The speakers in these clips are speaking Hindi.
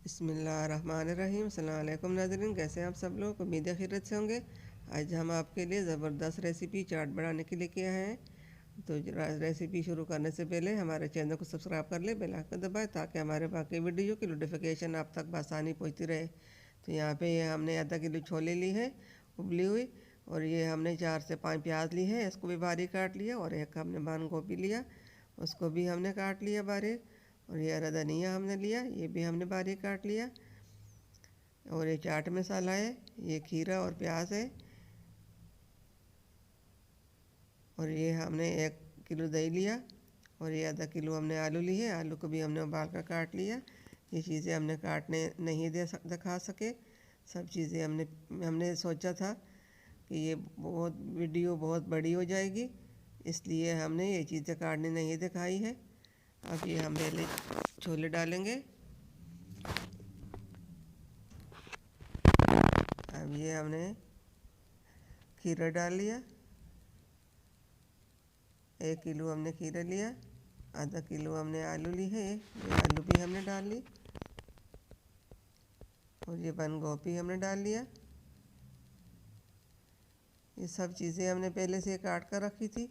बिस्मिल्लाहिर्रहमानिर्रहीम। अस्सलाम वालेकुम नाज़रीन, कैसे हैं आप सब लोग। उम्मीद है खैरियत से होंगे। आज हम आपके लिए ज़बरदस्त रेसिपी चाट बनाने के लिए किया है। तो रेसिपी शुरू करने से पहले हमारे चैनल को सब्सक्राइब कर ले, बेल आइकन दबाएं ताकि हमारे बाकी वीडियो की नोटिफिकेशन आप तक आसानी पहुँचती रहे। तो यहाँ पे ये हमने आधा किलो छोले ली है उबली हुई, और ये हमने 4 से 5 प्याज ली है, इसको भी बारीक काट लिया। और एक हमने बंद गोभी लिया, उसको भी हमने काट लिया बारीक। और ये हरा धनिया हमने लिया, ये भी हमने बारीक काट लिया। और ये चाट मसाला है, ये खीरा और प्याज है। और ये हमने 1 किलो दही लिया। और ये आधा किलो हमने आलू ली है, आलू को भी हमने उबाल कर काट लिया। ये चीज़ें हमने काटने नहीं दिखा सके, सब चीज़ें हमने सोचा था कि ये वीडियो बहुत बड़ी हो जाएगी, इसलिए हमने ये चीज़ें काटने नहीं दिखाई है। अब ये हम पहले छोले डालेंगे। अब ये हमने खीरा डाल लिया, 1 किलो हमने खीरा लिया। आधा किलो हमने आलू ली है, ये आलू भी हमने डाल ली। और ये बंद गोभी हमने डाल लिया। ये सब चीज़ें हमने पहले से काट कर रखी थी,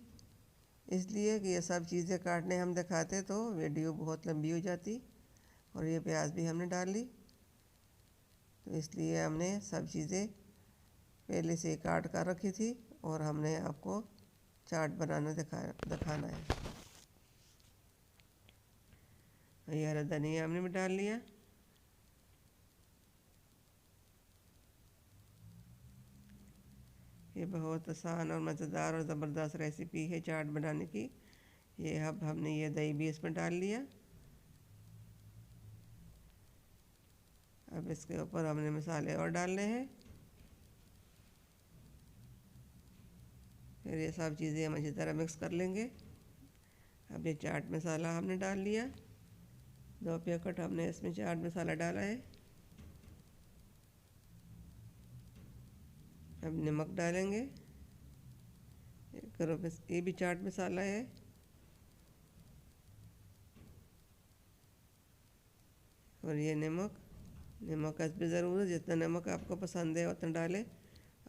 इसलिए कि ये सब चीज़ें काटने हम दिखाते तो वीडियो बहुत लंबी हो जाती। और ये प्याज भी हमने डाल ली, तो इसलिए हमने सब चीज़ें पहले से काट कर रखी थी और हमने आपको चाट बनाना दिखाना है। ये हरा धनिया हमने भी डाल लिया। ये बहुत आसान और मज़ेदार और ज़बरदस्त रेसिपी है चाट बनाने की। ये अब हमने ये दही भी इसमें डाल लिया। अब इसके ऊपर हमने मसाले और डालने हैं। फिर ये सब चीज़ें हम अच्छी तरह मिक्स कर लेंगे। अब ये चाट मसाला हमने डाल लिया, 2 पैकेट हमने इसमें चाट मसाला डाला है। अब नमक डालेंगे, ये भी चाट मसाला है। और ये नमक का भी ज़रूर है, जितना नमक आपको पसंद है उतना डालें।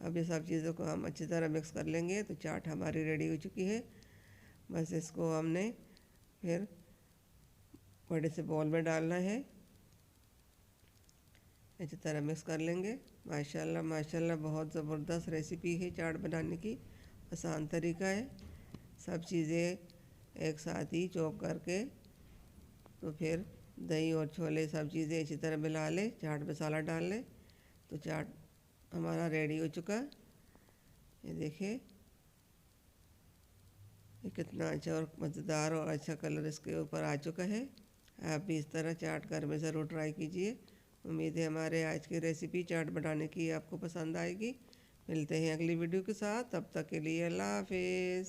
अब ये सब चीज़ों को हम अच्छी तरह मिक्स कर लेंगे। तो चाट हमारी रेडी हो चुकी है। बस इसको हमने फिर बड़े से बॉल में डालना है, अच्छी तरह मिक्स कर लेंगे। माशाल्लाह माशाल्लाह, बहुत ज़बरदस्त रेसिपी है चाट बनाने की, आसान तरीका है। सब चीज़ें एक साथ ही चॉप करके, तो फिर दही और छोले सब चीज़ें अच्छी तरह मिला ले, चाट मसाला डाल ले, तो चाट हमारा रेडी हो चुका। ये देखिए, ये कितना अच्छा और मज़ेदार और अच्छा कलर इसके ऊपर आ चुका है। आप भी इस तरह चाट घर में ज़रूर ट्राई कीजिए। उम्मीद है हमारे आज की रेसिपी चाट बनाने की आपको पसंद आएगी। मिलते हैं अगली वीडियो के साथ, तब तक के लिए अल्लाह हाफिज़।